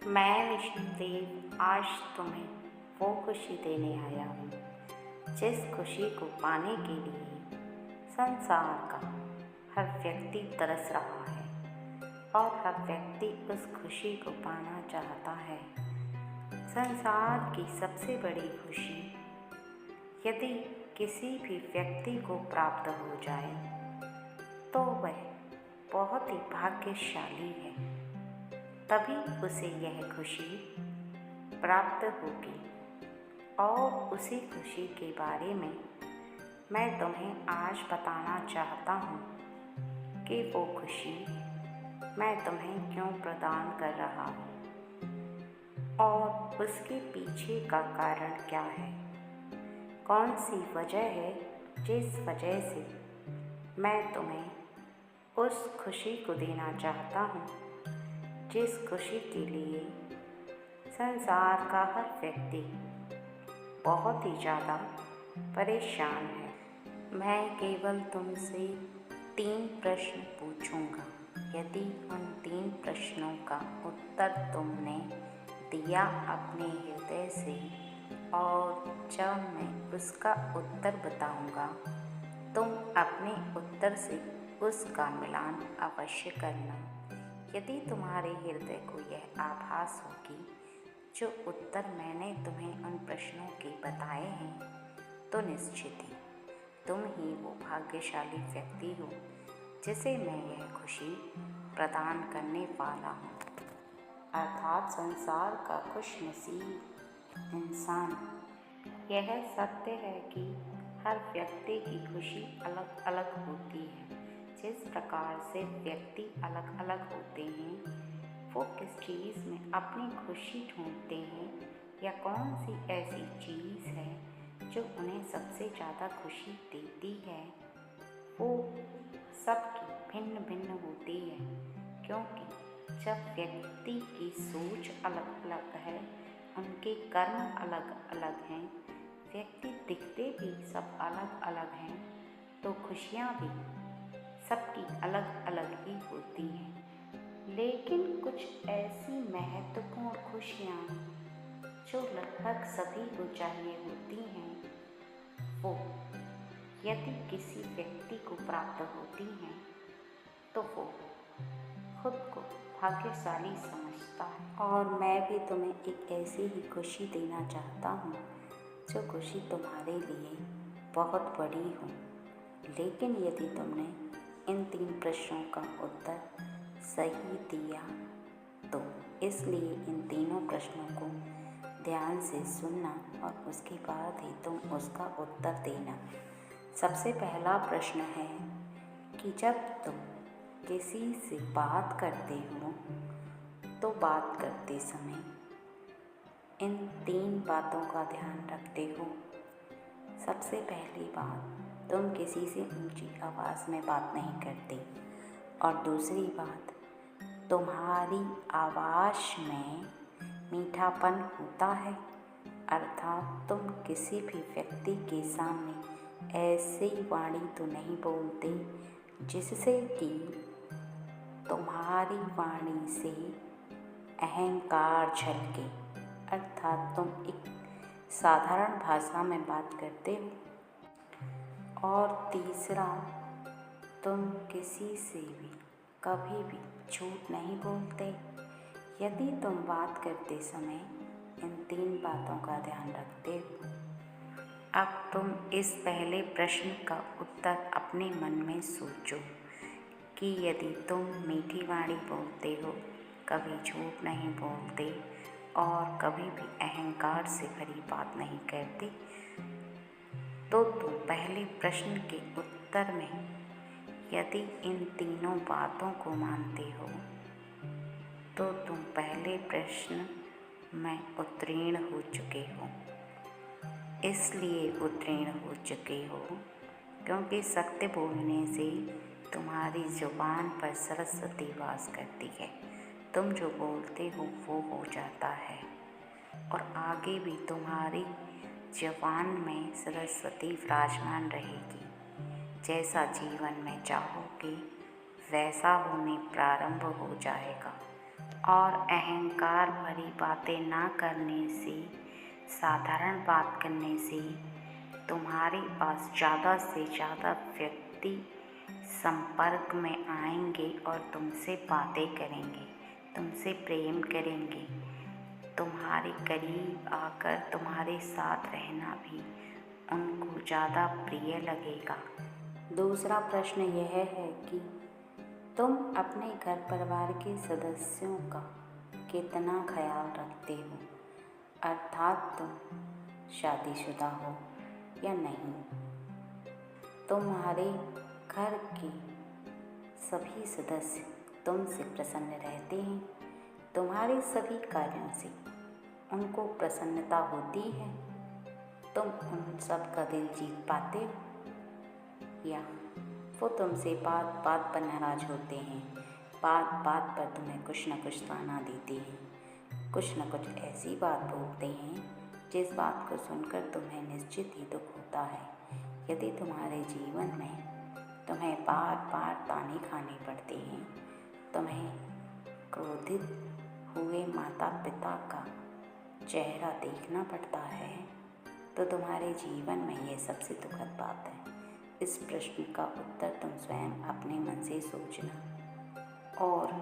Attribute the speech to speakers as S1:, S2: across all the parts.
S1: मैं विष्णुदेव आज तुम्हें वो खुशी देने आया हूँ जिस खुशी को पाने के लिए संसार का हर व्यक्ति तरस रहा है और हर व्यक्ति उस खुशी को पाना चाहता है। संसार की सबसे बड़ी खुशी यदि किसी भी व्यक्ति को प्राप्त हो जाए तो वह बहुत ही भाग्यशाली है, तभी उसे यह खुशी प्राप्त होगी। और उसी खुशी के बारे में मैं तुम्हें आज बताना चाहता हूँ कि वो खुशी मैं तुम्हें क्यों प्रदान कर रहा हूँ और उसके पीछे का कारण क्या है, कौन सी वजह है जिस वजह से मैं तुम्हें उस खुशी को देना चाहता हूँ जिस खुशी के लिए संसार का हर व्यक्ति बहुत ही ज़्यादा परेशान है। मैं केवल तुमसे 3 प्रश्न पूछूंगा। यदि उन 3 प्रश्नों का उत्तर तुमने दिया अपने हृदय से और जब मैं उसका उत्तर बताऊंगा तुम अपने उत्तर से उसका मिलान अवश्य करना। यदि तुम्हारे हृदय को यह आभास होगी जो उत्तर मैंने तुम्हें उन प्रश्नों के बताए हैं तो निश्चित ही तुम ही वो भाग्यशाली व्यक्ति हो जिसे मैं यह खुशी प्रदान करने वाला हूँ, अर्थात संसार का खुशनसीब इंसान। यह सत्य है कि हर व्यक्ति की खुशी अलग अलग होती है। जिस प्रकार से व्यक्ति अलग अलग होते हैं, वो किस चीज़ में अपनी खुशी ढूंढते हैं या कौन सी ऐसी चीज़ है जो उन्हें सबसे ज़्यादा खुशी देती है, वो सबकी भिन्न भिन्न होती है। क्योंकि जब व्यक्ति की सोच अलग अलग है, उनके कर्म अलग अलग हैं, व्यक्ति दिखते भी सब अलग अलग हैं, तो खुशियाँ भी सबकी अलग अलग ही होती हैं। लेकिन कुछ ऐसी महत्वपूर्ण खुशियाँ जो लगभग सभी को चाहिए होती हैं, वो यदि किसी व्यक्ति को प्राप्त होती हैं तो वो खुद को भाग्यशाली समझता है। और मैं भी तुम्हें एक ऐसी ही खुशी देना चाहता हूँ जो खुशी तुम्हारे लिए बहुत बड़ी हो। लेकिन यदि तुमने इन 3 प्रश्नों का उत्तर सही दिया तो इसलिए इन तीनों प्रश्नों को ध्यान से सुनना और उसके बाद ही तुम उसका उत्तर देना। सबसे पहला प्रश्न है कि जब तुम किसी से बात करते हो तो बात करते समय इन 3 बातों का ध्यान रखते हो। सबसे पहली बात, तुम किसी से ऊंची आवाज़ में बात नहीं करते। और दूसरी बात, तुम्हारी आवाज़ में मीठापन होता है, अर्थात तुम किसी भी व्यक्ति के सामने ऐसी वाणी तो नहीं बोलते जिससे कि तुम्हारी वाणी से अहंकार झलके, अर्थात तुम एक साधारण भाषा में बात करते हो। और तीसरा, तुम किसी से भी कभी भी झूठ नहीं बोलते। यदि तुम बात करते समय इन 3 बातों का ध्यान रखते हो। अब तुम इस पहले प्रश्न का उत्तर अपने मन में सोचो कि यदि तुम मीठी वाणी बोलते हो, कभी झूठ नहीं बोलते और कभी भी अहंकार से भरी बात नहीं करते, तो तुम पहले प्रश्न के उत्तर में यदि इन तीनों बातों को मानते हो तो तुम पहले प्रश्न में उत्तीर्ण हो चुके हो। इसलिए उत्तीर्ण हो चुके हो क्योंकि सत्य बोलने से तुम्हारी जुबान पर सरस्वती वास करती है। तुम जो बोलते हो वो हो जाता है और आगे भी तुम्हारी जुबान में सरस्वती विराजमान रहेगी। जैसा जीवन में चाहोगे वैसा होने प्रारंभ हो जाएगा। और अहंकार भरी बातें ना करने से, साधारण बात करने से तुम्हारे पास ज़्यादा से ज़्यादा व्यक्ति संपर्क में आएंगे और तुमसे बातें करेंगे, तुमसे प्रेम करेंगे। तुम्हारे करीब आकर तुम्हारे साथ रहना भी उनको ज़्यादा प्रिय लगेगा। दूसरा प्रश्न यह है कि तुम अपने घर परिवार के सदस्यों का कितना ख्याल रखते हो, अर्थात तुम शादीशुदा हो या नहीं। तुम्हारे घर के सभी सदस्य तुमसे प्रसन्न रहते हैं, तुम्हारे सभी कार्यों से उनको प्रसन्नता होती है, तुम उन सब का दिल जीत पाते हो, या वो तुमसे बात बात पर नाराज होते हैं, बात बात पर तुम्हें कुछ न कुछ ताना देते हैं, कुछ न कुछ ऐसी बात बोलते हैं जिस बात को सुनकर तुम्हें निश्चित ही दुख होता है। यदि तुम्हारे जीवन में तुम्हें बार बार ताने खाने पड़ते हैं, तुम्हें क्रोधित हुए माता पिता का चेहरा देखना पड़ता है, तो तुम्हारे जीवन में यह सबसे दुखद बात है। इस प्रश्न का उत्तर तुम स्वयं अपने मन से सोचना। और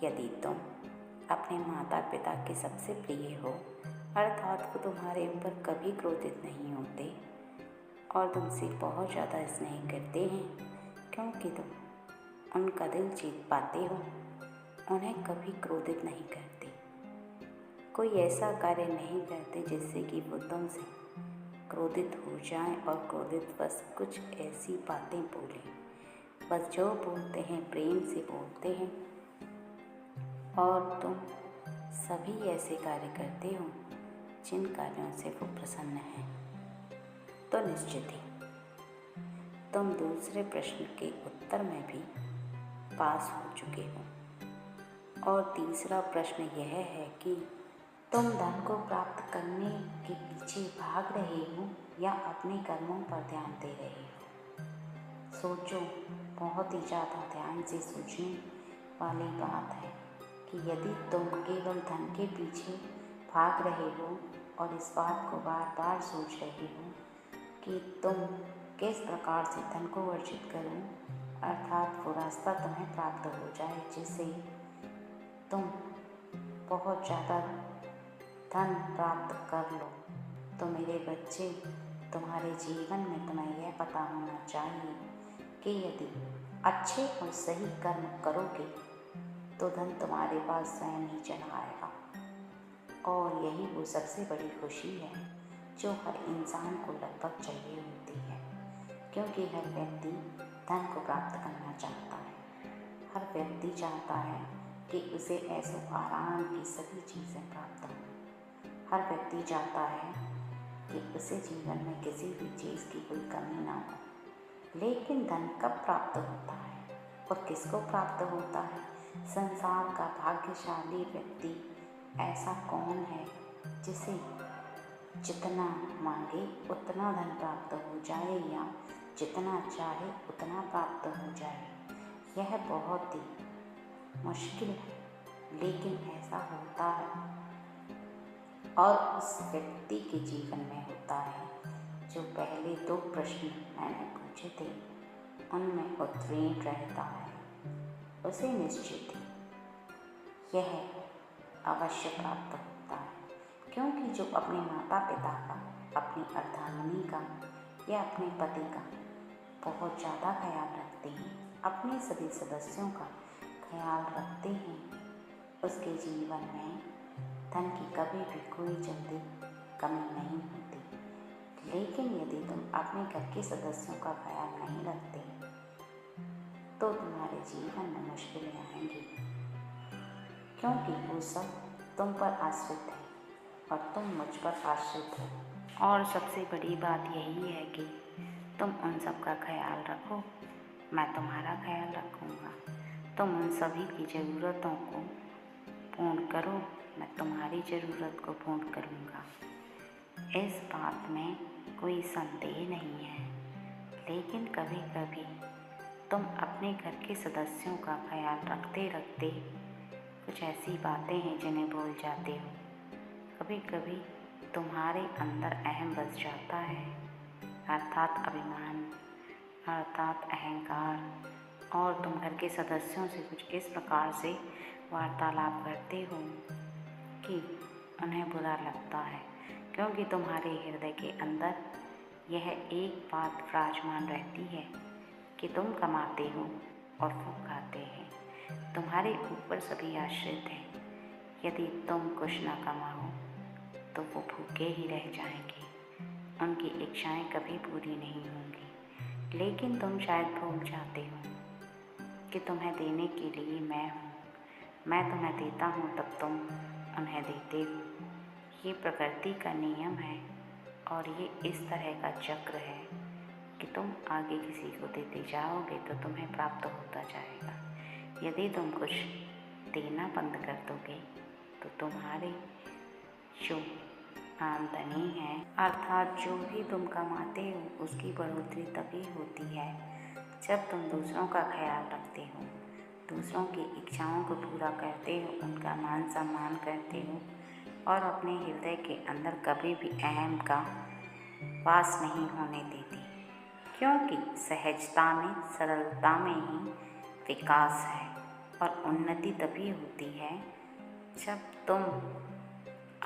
S1: यदि तुम अपने माता पिता के सबसे प्रिय हो, अर्थात वो तुम्हारे ऊपर कभी क्रोधित नहीं होते और तुमसे बहुत ज़्यादा स्नेह करते हैं, क्योंकि तुम उनका दिल जीत पाते हो, उन्हें कभी क्रोधित नहीं करते, कोई ऐसा कार्य नहीं करते जिससे कि वो तुमसे क्रोधित हो जाएं और क्रोधित बस कुछ ऐसी बातें बोलें। बस जो बोलते हैं प्रेम से बोलते हैं, और तुम सभी ऐसे कार्य करते हो जिन कार्यों से वो प्रसन्न हैं, तो निश्चित ही तुम दूसरे प्रश्न के उत्तर में भी पास हो चुके हो। और तीसरा प्रश्न यह है कि तुम धन को प्राप्त करने के पीछे भाग रहे हो या अपने कर्मों पर ध्यान दे रहे हो। सोचो, बहुत ही ज़्यादा ध्यान से सोचने वाली बात है कि यदि तुम केवल धन के पीछे भाग रहे हो और इस बात को बार बार सोच रहे हो कि तुम किस प्रकार से धन को अर्जित करो, अर्थात वो रास्ता तुम्हें प्राप्त हो जाए जिससे तुम बहुत ज़्यादा धन प्राप्त कर लो, तो मेरे बच्चे, तुम्हारे जीवन में तुम्हें यह पता होना चाहिए कि यदि अच्छे और सही कर्म करोगे तो धन तुम्हारे पास स्वयं ही चला आएगा। और यही वो सबसे बड़ी खुशी है जो हर इंसान को लगभग चाहिए होती है, क्योंकि हर व्यक्ति धन को प्राप्त करना चाहता है। हर व्यक्ति चाहता है कि उसे ऐसो आराम की सभी चीज़ें प्राप्त हों। हर व्यक्ति चाहता है कि उसे जीवन में किसी भी चीज़ की कोई कमी ना हो। लेकिन धन कब प्राप्त होता है और किसको प्राप्त होता है? संसार का भाग्यशाली व्यक्ति ऐसा कौन है जिसे जितना मांगे उतना धन प्राप्त हो जाए या जितना चाहे उतना प्राप्त हो जाए? यह बहुत ही मुश्किल है, लेकिन ऐसा होता है। और उस व्यक्ति के जीवन में होता है जो पहले 2 प्रश्न मैंने पूछे थे उनमें उत्तीर्ण रहता है। उसे निश्चित ही यह अवश्य प्राप्त होता है, क्योंकि जो अपने माता पिता का, अपनी अर्धांगिनी का या अपने पति का बहुत ज़्यादा ख्याल रखते हैं, अपने सभी सदस्यों का ख्याल रखते हैं, उसके जीवन में धन की कभी भी कोई जल्दी कमी नहीं होती। लेकिन यदि तुम अपने घर के सदस्यों का ख्याल नहीं रखते तो तुम्हारे जीवन में मुश्किलें आएंगी, क्योंकि वो सब तुम पर आश्रित है और तुम मुझ पर आश्रित हो। और सबसे बड़ी बात यही है कि तुम उन सब का ख्याल रखो, मैं तुम्हारा ख्याल रखूँगा। तुम उन सभी की ज़रूरतों को पूर्ण करो, मैं तुम्हारी ज़रूरत को पूर्ण करूँगा। इस बात में कोई संदेह नहीं है। लेकिन कभी कभी तुम अपने घर के सदस्यों का ख्याल रखते रखते कुछ ऐसी बातें हैं जिन्हें भूल जाते हो। कभी कभी तुम्हारे अंदर अहम बस जाता है, अर्थात अभिमान, अर्थात अहंकार, और तुम घर के सदस्यों से कुछ इस प्रकार से वार्तालाप करते हो कि उन्हें बुरा लगता है, क्योंकि तुम्हारे हृदय के अंदर यह एक बात विराजमान रहती है कि तुम कमाते हो और वो खाते हैं। तुम्हारे ऊपर सभी आश्रित हैं। यदि तुम कुछ न कमाओ तो वो भूखे ही रह जाएंगे, उनकी इच्छाएं कभी पूरी नहीं होंगी। लेकिन तुम शायद भूल जाते हो कि तुम्हें देने के लिए मैं हूँ। मैं तुम्हें देता हूँ तब तुम उन्हें देते हो। ये प्रकृति का नियम है और ये इस तरह का चक्र है कि तुम आगे किसी को देते जाओगे तो तुम्हें प्राप्त होता जाएगा। यदि तुम कुछ देना बंद कर दोगे तो तुम्हारी जो आमदनी है, अर्थात जो भी तुम कमाते हो, उसकी बढ़ोतरी तभी होती है जब तुम दूसरों का ख्याल रखते हो, दूसरों की इच्छाओं को पूरा करते हो, उनका मान सम्मान करते हो और अपने हृदय के अंदर कभी भी अहम का वास नहीं होने देती, क्योंकि सहजता में, सरलता में ही विकास है और उन्नति तभी होती है जब तुम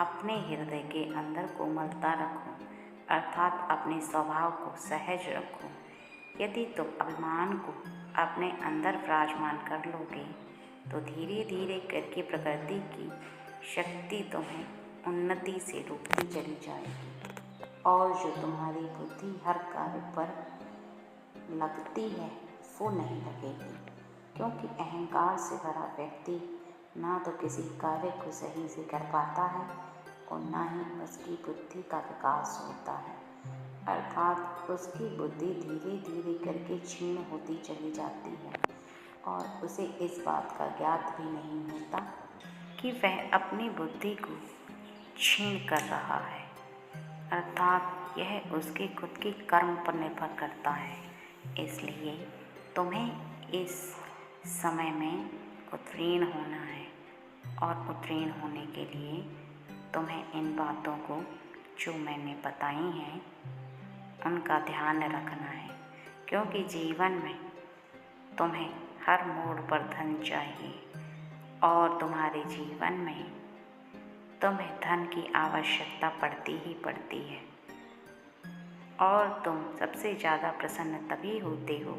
S1: अपने हृदय के अंदर कोमलता रखो, अर्थात अपने स्वभाव को सहज रखो। यदि तुम अभिमान को अपने अंदर विराजमान कर लोगे तो धीरे धीरे करके प्रकृति की शक्ति तुम्हें उन्नति से रोकती चली जाएगी और जो तुम्हारी बुद्धि हर कार्य पर लगती है वो नहीं लगेगी, क्योंकि अहंकार से भरा व्यक्ति ना तो किसी कार्य को सही से कर पाता है और ना ही उसकी बुद्धि का विकास होता है, अर्थात उसकी बुद्धि धीरे धीरे करके क्षीण होती चली जाती है और उसे इस बात का ज्ञात भी नहीं होता कि वह अपनी बुद्धि को क्षीण कर रहा है, अर्थात यह उसके खुद के कर्म पर निर्भर करता है। इसलिए तुम्हें इस समय में उत्तीर्ण होना है और उत्तीर्ण होने के लिए तुम्हें इन बातों को जो मैंने बताई हैं उनका ध्यान रखना है, क्योंकि जीवन में तुम्हें हर मोड़ पर धन चाहिए और तुम्हारे जीवन में तुम्हें धन की आवश्यकता पड़ती ही पड़ती है और तुम सबसे ज़्यादा प्रसन्न तभी होते हो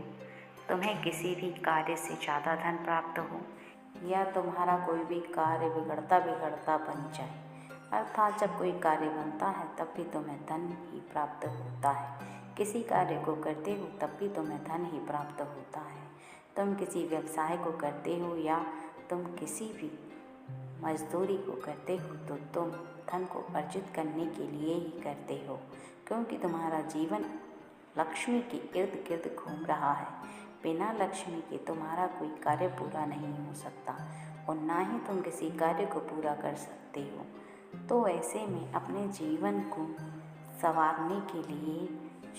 S1: तुम्हें किसी भी कार्य से ज़्यादा धन प्राप्त हो या तुम्हारा कोई भी कार्य बिगड़ता बिगड़ता बन जाए, अर्थात जब कोई कार्य बनता है तब भी तुम्हें धन ही प्राप्त होता है। किसी कार्य को करते हो तब भी तुम्हें धन ही प्राप्त होता है। तुम किसी व्यवसाय को करते हो या तुम किसी भी मजदूरी को करते हो तो तुम धन को अर्जित करने के लिए ही करते हो, क्योंकि तुम्हारा जीवन लक्ष्मी के इर्द गिर्द घूम रहा है। बिना लक्ष्मी के तुम्हारा कोई कार्य पूरा नहीं हो सकता और ना ही तुम किसी कार्य को पूरा कर सकते हो। तो ऐसे में अपने जीवन को संवारने के लिए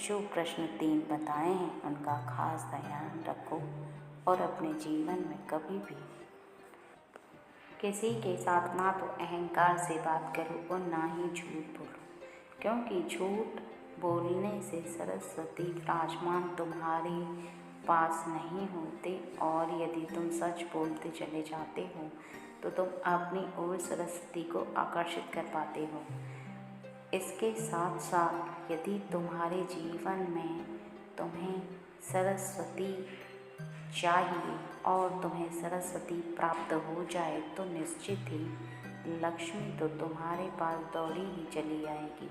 S1: जो प्रश्न 3 बताए हैं उनका खास ध्यान रखो और अपने जीवन में कभी भी किसी के साथ ना तो अहंकार से बात करो और ना ही झूठ बोलो, क्योंकि झूठ बोलने से सरस्वती विराजमान तुम्हारे पास नहीं होते और यदि तुम सच बोलते चले जाते हो तो तुम अपनी ओर सरस्वती को आकर्षित कर पाते हो। इसके साथ साथ यदि तुम्हारे जीवन में तुम्हें सरस्वती चाहिए और तुम्हें सरस्वती प्राप्त हो जाए तो निश्चित ही लक्ष्मी तो तुम्हारे पास दौड़ी ही चली आएगी,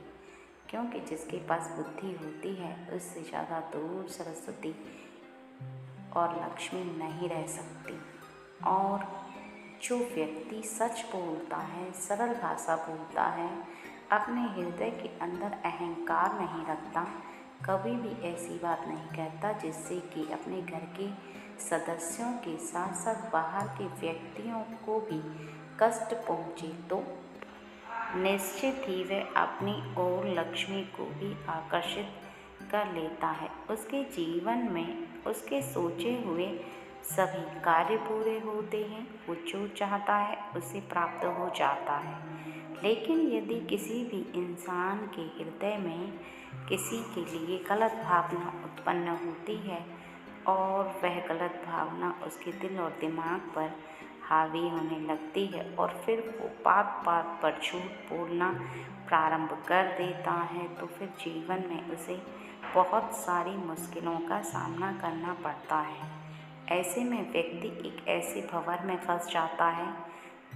S1: क्योंकि जिसके पास बुद्धि होती है उससे ज़्यादा दूर सरस्वती और लक्ष्मी नहीं रह सकती। और जो व्यक्ति सच बोलता है, सरल भाषा बोलता है, अपने हृदय के अंदर अहंकार नहीं रखता, कभी भी ऐसी बात नहीं कहता जिससे कि अपने घर के सदस्यों के साथ साथ बाहर के व्यक्तियों को भी कष्ट पहुँचे, तो निश्चित ही वह अपनी ओर लक्ष्मी को भी आकर्षित कर लेता है। उसके जीवन में उसके सोचे हुए सभी कार्य पूरे होते हैं, वो जो चाहता है उसे प्राप्त हो जाता है। लेकिन यदि किसी भी इंसान के हृदय में किसी के लिए गलत भावना उत्पन्न होती है और वह गलत भावना उसके दिल और दिमाग पर हावी होने लगती है और फिर वो बात बात पर झूठ बोलना प्रारंभ कर देता है, तो फिर जीवन में उसे बहुत सारी मुश्किलों का सामना करना पड़ता है। ऐसे में व्यक्ति एक ऐसे भंवर में फंस जाता है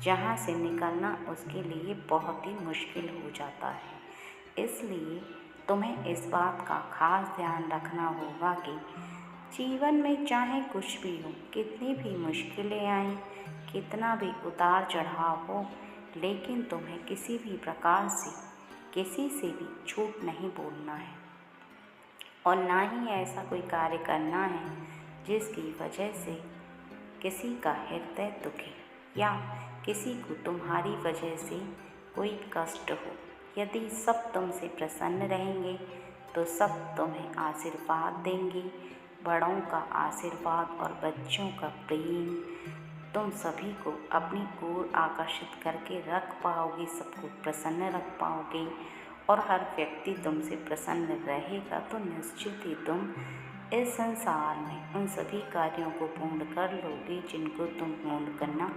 S1: जहाँ से निकलना उसके लिए बहुत ही मुश्किल हो जाता है। इसलिए तुम्हें इस बात का खास ध्यान रखना होगा कि जीवन में चाहे कुछ भी हो, कितनी भी मुश्किलें आएं, कितना भी उतार चढ़ाव हो, लेकिन तुम्हें किसी भी प्रकार से किसी से भी झूठ नहीं बोलना है और ना ही ऐसा कोई कार्य करना है जिसकी वजह से किसी का हृदय दुखे या किसी को तुम्हारी वजह से कोई कष्ट हो। यदि सब तुमसे प्रसन्न रहेंगे तो सब तुम्हें आशीर्वाद देंगे। बड़ों का आशीर्वाद और बच्चों का प्रेम तुम सभी को अपनी ओर आकर्षित करके रख पाओगे, सबको प्रसन्न रख पाओगे और हर व्यक्ति तुमसे प्रसन्न रहेगा तो निश्चित ही तुम इस संसार में उन सभी कार्यों को पूर्ण कर लोगे जिनको तुम पूर्ण करना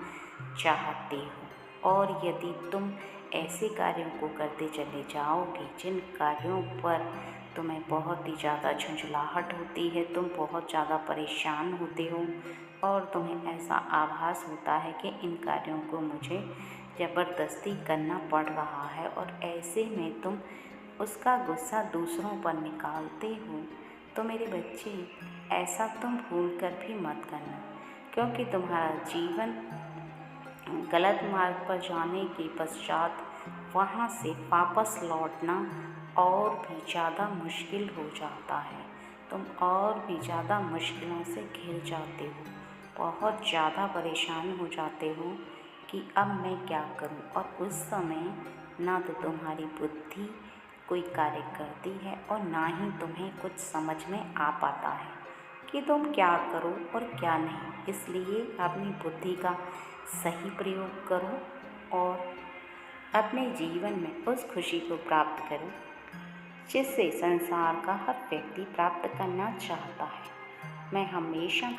S1: चाहते हो। और यदि तुम ऐसे कार्यों को करते चले जाओगे जिन कार्यों पर तुम्हें बहुत ही ज़्यादा झुंझलाहट होती है, तुम बहुत ज़्यादा परेशान होते हो और तुम्हें ऐसा आभास होता है कि इन कार्यों को मुझे ज़बरदस्ती करना पड़ रहा है और ऐसे में तुम उसका गुस्सा दूसरों पर निकालते हो, तो मेरे बच्चे ऐसा तुम भूल कर भी मत करना, क्योंकि तुम्हारा जीवन गलत मार्ग पर जाने के पश्चात वहाँ से वापस लौटना और भी ज़्यादा मुश्किल हो जाता है। तुम और भी ज़्यादा मुश्किलों से घिर जाते हो, बहुत ज़्यादा परेशान हो जाते हो कि अब मैं क्या करूं, और उस समय ना तो तुम्हारी बुद्धि कोई कार्य करती है और ना ही तुम्हें कुछ समझ में आ पाता है कि तुम क्या करो और क्या नहीं। इसलिए अपनी बुद्धि का सही प्रयोग करो और अपने जीवन में उस खुशी को प्राप्त करो जिससे संसार का हर व्यक्ति प्राप्त करना चाहता है। मैं हमेशा